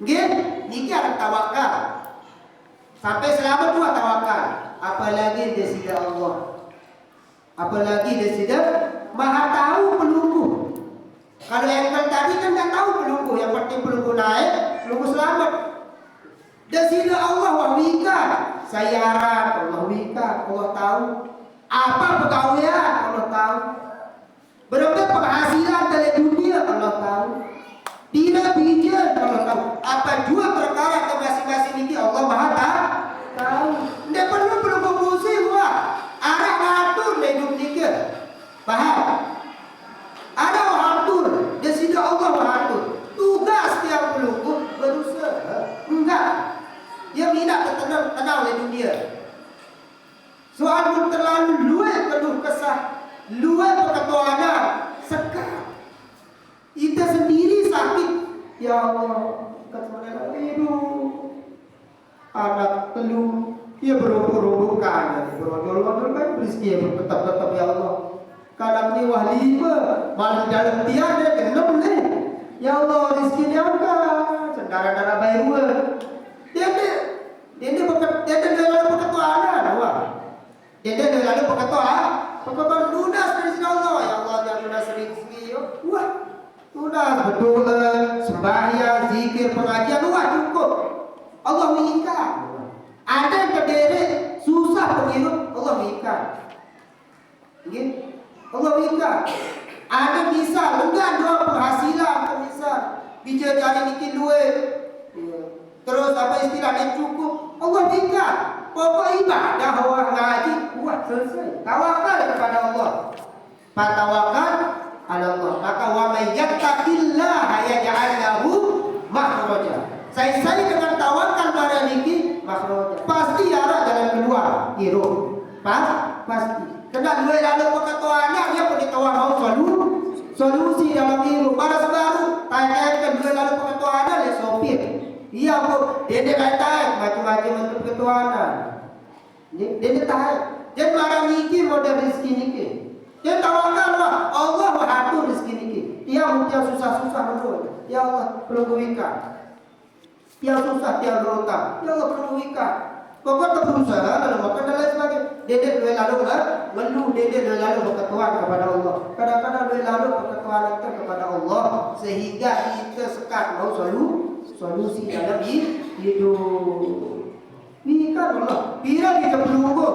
Nggih, niki ada tawakal. Sampai selamat tua tawakal. Apalagi desida Allah. Apalagi desida Maha tahu pelunggu. Kalau engkel tadi kan nggak tahu pelunggu, yang penting pelunggu naik, pelunggu selamat. Desida Allah wahwika, sayaran Allah wika, Allah tahu. Apa pegawaian Allah tahu. Berapa penghasilan dari dunia Allah tahu. Tidak bijak Allah tahu. Apa jua perkara ke masing-masing ini Allah Maha tahu. Tidak perlu pusing wah. Arah ngatur dari hidup ini. Paham? Ada atur. Di sini Allah mengatur. Tugas tiap pelunggu berusaha. Enggak. Dia tidak tenang di dunia. Soal terlalu luar penuh kesah, luar perketuanan, sekarang kita sendiri sakit. Ya Allah, kata hidup anak telu, dia berubah-ubahkan, berojol-ojol kan rezeki tetap ya Allah. Kadang ni wah 5, malah dalam tiada 6 ni. Ya Allah, rezeki ni apa? Sendara-dara bayu. Dia lalu perketuanan, wah. Dia lalu perketuanan lunas dari sini Allah. Ya Allah, jangan lunas rezeki. Wah, lunas betul. Sembahyang, zikir, pengajian, wah cukup. Allah mengikat. Ada yang berdiri susah penghidup, Allah mengikat. Allah mengikat. Ada bisa lenggan doa penghasilan, bisa bijak cari bikin duit. Terus apa istilahnya cukup, Allah mengikat. Pokok ibadah orang ngaji, buat selesai. Tawakal kepada Allah. Patawakal ala Allah. Maka wa may yattaqillaha yaj'al lahu makhraja. Saya dengan tawakal pada niki makhraja. Pasti ada jalan keluar. Hero. Pasti. Kena dua lalu perketuanan dia pun ditawa mau solusi dalam hero. Baras baru tanya-tanya dua lalu perketuanan le sopir. Iya bu, dia kata macam-macam untuk ketuanan. Dia tahu. Dia marah niki model rezeki niki. Dia tawakal Allah mengatur rezeki niki. Dia mungkin susah-susah dulu. Ya Allah perlu kuikat. Dia susah dia berutang. Ya Allah perlu kuikat. Pokok berusaha lalu makan dan lain sebagainya. Dia lalu mengeluh. Dia lalu berketuan kepada Allah. Kadang-kadang dia lalu berketuan kepada Allah sehingga kita sekat mau solusi dalam hidup. Bika Allah. Bila kita pelunggu.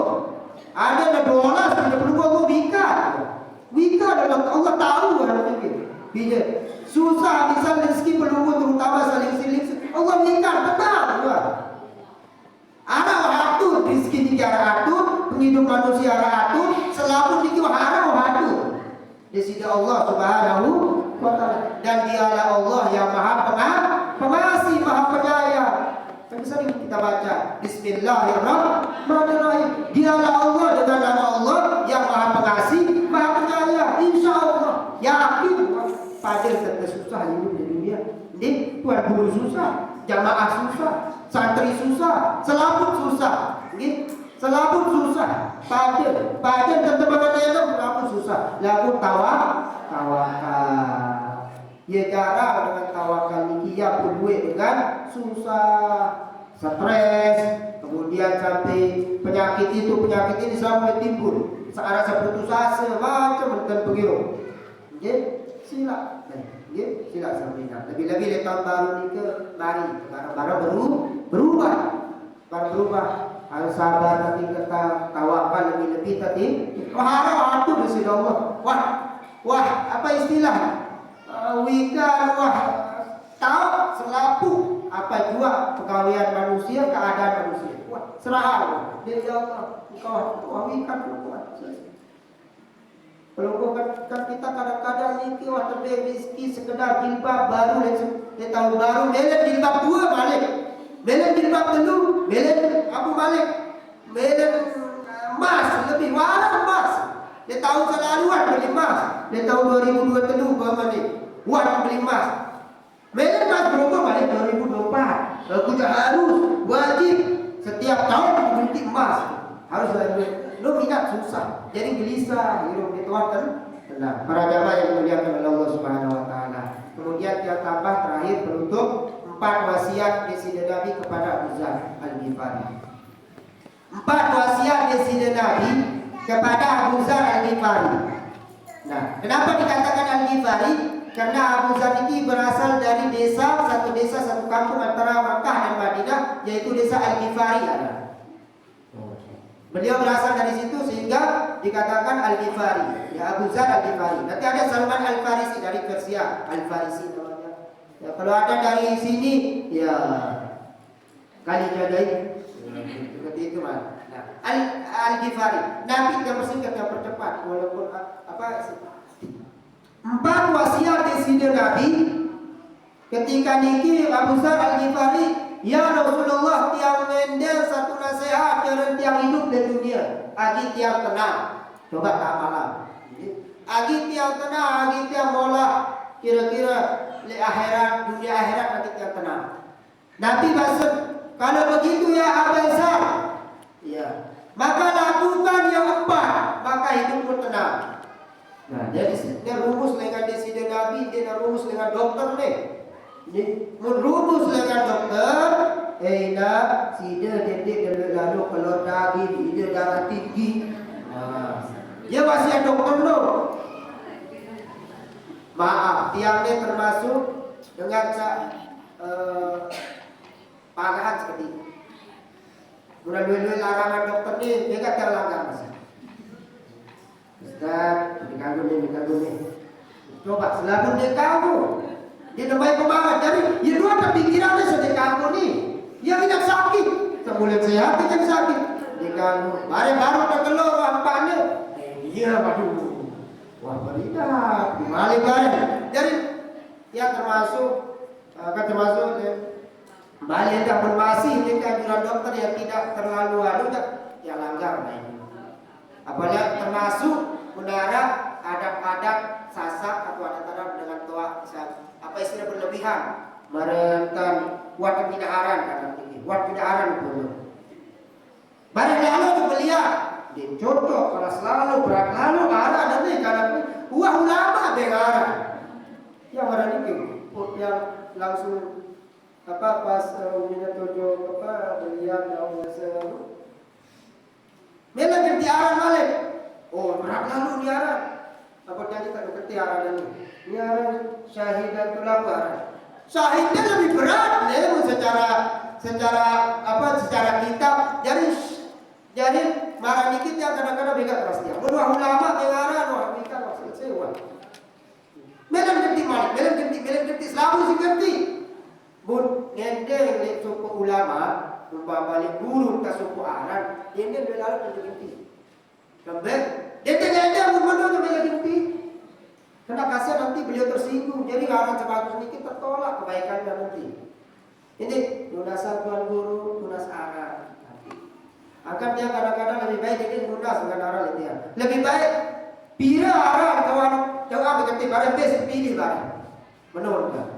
Ada $12 kita pelunggu Allah bika. Bika dalam Allah tahu ada fikir. Bila susah misal rezeki pelunggu terutama saling-siling. Allah bika tenang. Ada atur rezeki ini ada atur, penghidup manusia ada atur, selalu dikit ada atur. Di sini Allah Subhanahu wa taala dan dialah Allah yang Maha Pengasih, Maha Penyayang. Yang sering kita baca Bismillahirrahmanirrahim. Dialah Allah dengan nama Allah yang Maha Pengasih, Maha Penyayang. Insyaallah yakin pada serta susah hidup di dunia. Ini tuan guru susah, jamaah susah, santri susah, selaput susah. Selaput susah, pada teman-teman yang selaput susah. Lalu tawakal. Ya cara dengan tawakal ini ya duit dengan susah, stres, kemudian sampai penyakit ini sampai timbul. Searah seputus asa macam dan begitu. Sila. Sila sampai nak. Lebih-lebih di tahun baru ni ke mari baru berubah. Harus sabar nanti kita tawakal lebih-lebih tadi. Harap atur di sini Allah. Wah, apa istilah? Wikan tahu selapu apa jua pegawaian manusia, keadaan manusia. Serah dia Allah. Kau wikan kuat. Kalau kan kita kadang-kadang ni waktu rezeki sekedar jilbab baru di tahun baru, belen jilbab 2 balik. Belen jilbab 3, belen apa balik? Belen emas lebih warna emas. Di tahun selaluan beli emas. Di tahun 2023 balik. Beli emas. Belen emas berubah balik 2024. Aku harus wajib setiap tahun beli emas. Harus ada. Lo minat susah, jadi gelisah, hidup di Tuhan tenang. Para jamaah yang dimuliakan oleh Allah Subhanahu Wa Taala. Kemudian kita tambah terakhir penutup 4 wasiat Deside Nabi kepada Abu Dzar Al-Ghifari. 4 wasiat Deside Nabi kepada Abu Dzar Al-Ghifari. Nah, kenapa dikatakan Al-Ghifari? Karena Abu Dzar ini berasal dari satu kampung antara Makkah dan Madinah, yaitu desa Al-Ghifari. Beliau berasal dari situ sehingga dikatakan Al-Ghifari, ya Abu Zar Al-Ghifari. Nanti ada Salman Al-Farisi dari Persia, Al-Farisi namanya. Ya, kalau ada dari sini, ya kali jadain seperti itu mah. Nah, Al-Ghifari, Nabi yang bersingkat yang percepat, walaupun apa? 4 wasiat di sini Nabi. Ketika niki Abu Zar Al-Ghifari, ya Rasulullah, tiang mendel satu nasihat cara tiang hidup di dunia. Agi tiang tenang, coba tak malam. Agi tiang tenang, agi tiang mola. Kira-kira di akhirat, dunia akhirat nanti tiang tenang. Nabi bahasa, kalau begitu ya Abu Zar, ya, maka lakukan yang 4, maka hidupmu tenang. Nah, jadi dia rumus dengan di sini Nabi, dia rumus dengan dokter nih. Merumus dengan dokter, nak sida detik lalu kalau daging dia darah tinggi. Dia masih dokter lo. Maaf, tiang ini termasuk dengan pagahan seperti itu. Dua-dua larangan dokter ni, dia kata terlanggar masih. Ustaz, dikagum ni. Coba selalu dia kamu. Dia namanya pemahaman. Jadi, dia dua terpikirannya sedih kamu nih. Dia tidak sakit. Sebulan sehat, dia sakit. Dia kamu. Baru tergelor rampaknya. Iya, waduh. Wah, beridak. Balik. Jadi, dia termasuk balik yang bermasih ini anjuran dokter yang tidak terlalu ya langgar. Apalagi termasuk mendarat adat-adat sasak atau adat-adat dengan toa apa istilah berlebihan merentan buat pembinaan itu. Barang lalu beliau dicontoh kalau selalu berat lalu arah dan ini karena wah ulama dengaran yang ada ini yang langsung apa pas umumnya tujuh apa beliau daun seru memang ganti arah malik. Oh berat lalu ni arah apa jadi tak ganti arah dan ini arah syahidatul abar. Syahidnya lebih berat nih secara kitab. Jadi marah dikit yang kadang-kadang beda pasti. Menurut ulama dengaran wah kita maksud sewa. Melam ganti selalu si ganti. Bun ngendeng le suku ulama umpama guru tak suku aran ngendeng belalu ganti. Kembali dia menurut bela ganti. Kena kasihan nanti beliau tersinggung. Jadi aran sebagus sedikit tertolak kebaikannya nanti. Ini lunasan tuan guru, lunas aran. Akan dia kadang-kadang lebih baik jadi lunas dengan aran dia. Lebih baik pira aran kawan jauh ganti barang best pilih barang. Menurut kan?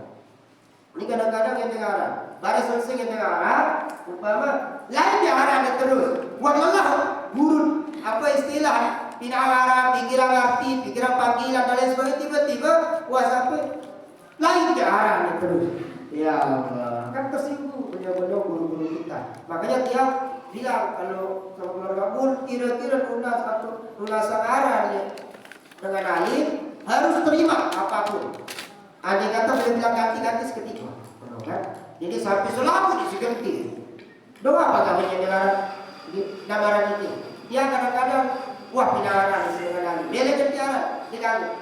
Ini kadang-kadang yang dengaran. Baris selesai yang dengaran, umpama lain dia aran terus. Buat lelah guru apa istilah pinawaran, pikiran arti, pikiran panggilan dan lain sebagainya tiba-tiba wah sampai lain dia aran terus. Ya Allah, kan tersinggung benar-benar guru-guru kita. Makanya dia bilang kalau keluarga pun kira-kira lunasan aran ya, dengan alim harus terima apapun. Andai kata boleh bilang ganti-ganti seketika, kan? Jadi sampai selalu diseganti. Doa apa namanya dengan gambaran ini? Dia kadang-kadang wah pinaran dengan alim. Dia ganti aran, dia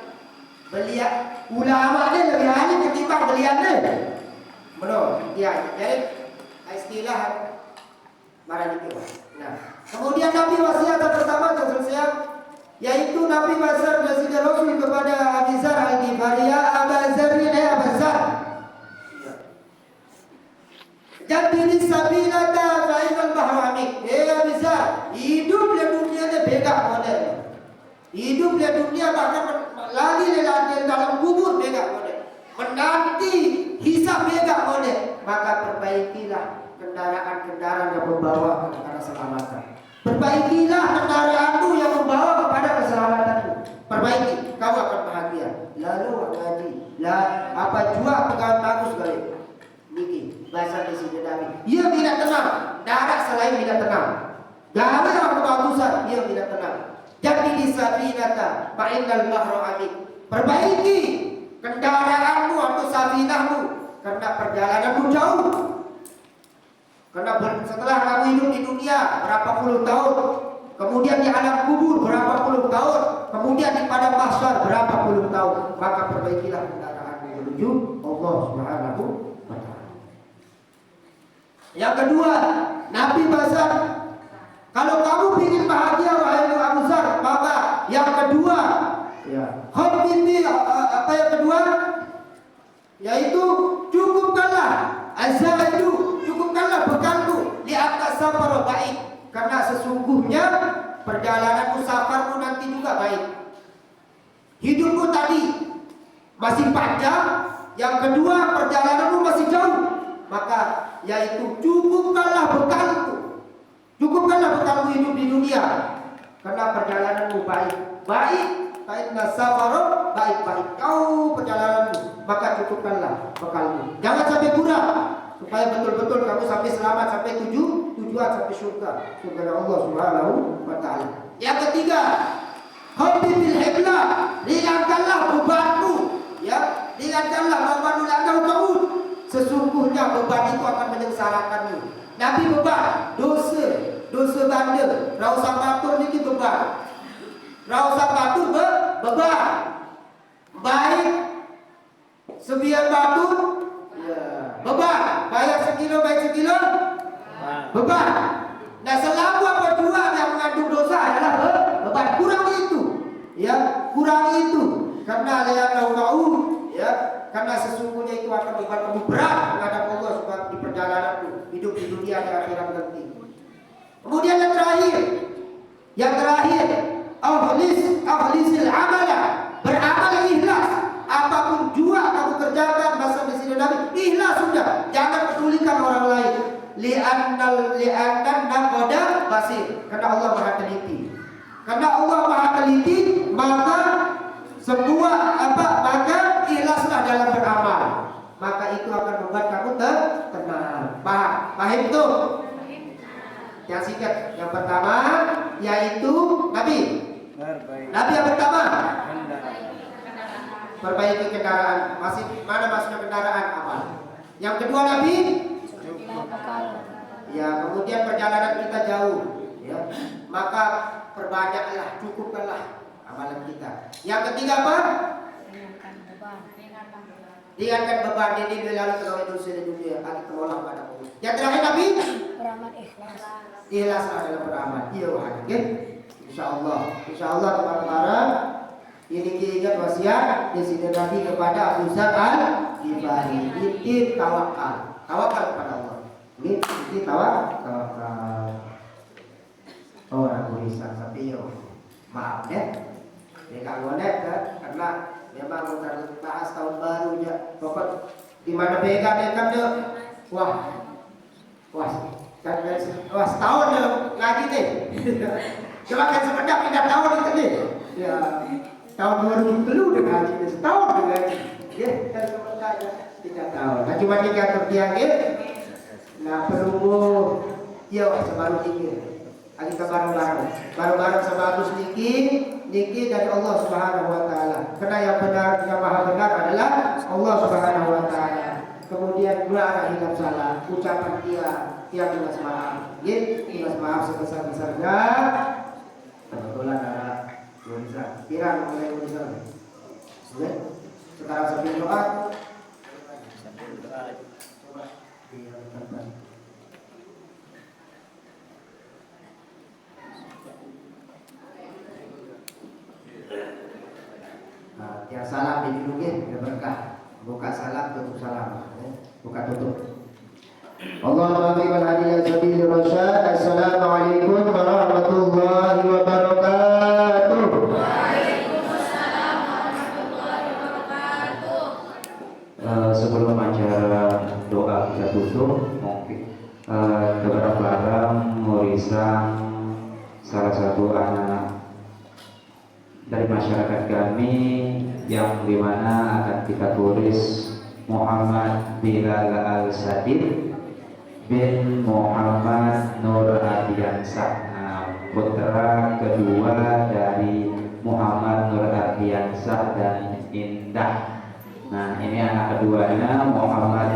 beliau ulama dia lebih alim ketimbang beliau dia. Benar, dia jadi istilah marah itu. Nah, kemudian Nabi wasiat pertama yang selesai yaitu Nabi wasiat dari Rasul kepada Abu Zar Al-Ghifari, ya Abu Zar ini Abu Zar. Jadi di sabilata fa'imal bahru amik. Abu Zar, hidup di dunia ini beda model. Hidup di dunia bahkan lagi dalam kubur beda model. Menanti hisab beda model. Maka perbaikilah kendaraan-kendaraan yang membawa kepada keselamatan. Perbaikilah kendaraanmu yang membawa kepada keselamatanmu. Perbaiki, kau akan bahagia. Lalu ngaji, apa jua pegangan bagus kali. Niki bahasa di sini Nabi. Ia tidak tenang. Darat selain tidak tenang. Gawe yang kebagusan, ia tidak tenang. Jadi di safinata, fa'inal bahru amik. Perbaiki kendaraanmu atau safinahmu karena perjalananmu jauh. Karena setelah kamu hidup di dunia berapa puluh tahun, kemudian di alam kubur berapa puluh 30 tahun, maka perbaikilah kendaraanmu menuju Allah Subhanahu wa taala. Yang kedua, Nabi pesan, kalau kamu ingin bahagia wahai Abu Dzar, maka yang kedua, ya, khabbibi, apa yang kedua? Yaitu cukupkanlah azaidu, cukupkanlah bekalmu di atas safar baik, karena sesungguhnya perjalananmu safarmu nanti juga baik. Hidupmu tadi masih panjang, yang kedua perjalananmu masih jauh, maka yaitu cukupkanlah bekalmu, cukupkanlah bekalmu hidup di dunia, karena perjalananmu baik, karena safarmu baik kau perjalananmu, maka cukupkanlah bekalmu. Jangan sampai kurang, supaya betul-betul kamu sampai selamat sampai tujuan sampai surga Allah Subhanahu wa taala. Yang ketiga, khabbibil hibla, ringankanlah bebanmu, ya, ringankanlah bebanmu la'annahu ta'ud. Sesungguhnya beban itu akan menyengsarakanmu. Nabi beban, dosa ganda, rausan batur niki beban. Rausan batur beban. Baik sebian batur, ya, beban. Bayar sekilo beban. Nah, selama berdua yang mengandung dosa adalah beban. Kurang itu, ya, kurang itu. Karena la'annahu ta'ud, ya, karena sesungguhnya itu akan membuat kamu berat menghadap Allah sebab di perjalananmu hidup di dunia di akhirat nanti. Kemudian yang terakhir, akhlisil amala, beramal ikhlas. Apapun jua kamu kerjakan, masa di sini Nabi, ikhlas sudah, jangan pedulikan orang lain. Li'annan naqada basir, karena Allah Maha teliti. Karena Allah Maha teliti, maka maka ikhlaslah dalam beramal. Maka itu akan membuat kamu tenang. Paham itu? Yang singkat, yang pertama yaitu Nabi yang pertama perbaiki kendaraan. Mana maksudnya kendaraan? Amal. Yang kedua Nabi, ya, kemudian perjalanan kita jauh, ya, maka perbanyaklah, cukupkanlah amalan kita. Yang ketiga apa? Ringankan beban ini lalu kalau dosa di dunia akan terolong pada Allah. Yang terakhir Nabi, beramal ikhlas. Ikhlaslah dalam beramal. Iya, oke. Insyaallah teman-teman, ini ingat wasiat di sini Nabi kepada Abu Dzar Al-Ghifari. Ini tawakal kepada Allah. Ini tawakal. Orang tulisan tapi yo, maaf ya. Ya kalau kan, karena memang kita bahas tahun baru ya. Pokok di mana pegang dia, wah, setahun dalam ngaji deh. Coba kan sebentar pindah tahun itu deh. Ya, tahun 2000 udah ngaji deh, setahun udah ngaji. Ya, kan sebentar ya 3 tahun. Nah cuma 3 tertiang ya. Nah penunggu, ya sebaru dikit. Kita bareng-bareng sama Gus Niki dari Allah Subhanahu wa taala. Karena yang benar, yang maha benar adalah Allah Subhanahu wa taala. Kemudian dua arah hilang salah, ucapan yang jelas maaf. Jelas maaf sebesar-besarnya. Kebetulan ada Yunisa. Kira mulai Yunisa. Sekarang sambil doa. Coba dilakukan. Yang salam dijulukin ya berkah. Buka salam tutup salam, ya. Buka tutup. Allahumma bi wal hadiya sabil rasyad. Assalamualaikum warahmatullahi wabarakatuh. Waalaikumsalam warahmatullahi wabarakatuh. Sebelum acara doa kita tutup, mungkin kepada para murisang salah satu anak dari masyarakat kami yang dimana akan kita tulis Muhammad Bilal Al-Sadid bin Muhammad Nur Ardiansah, putra kedua dari Muhammad Nur Ardiansah dan Indah. Nah ini anak keduanya Muhammad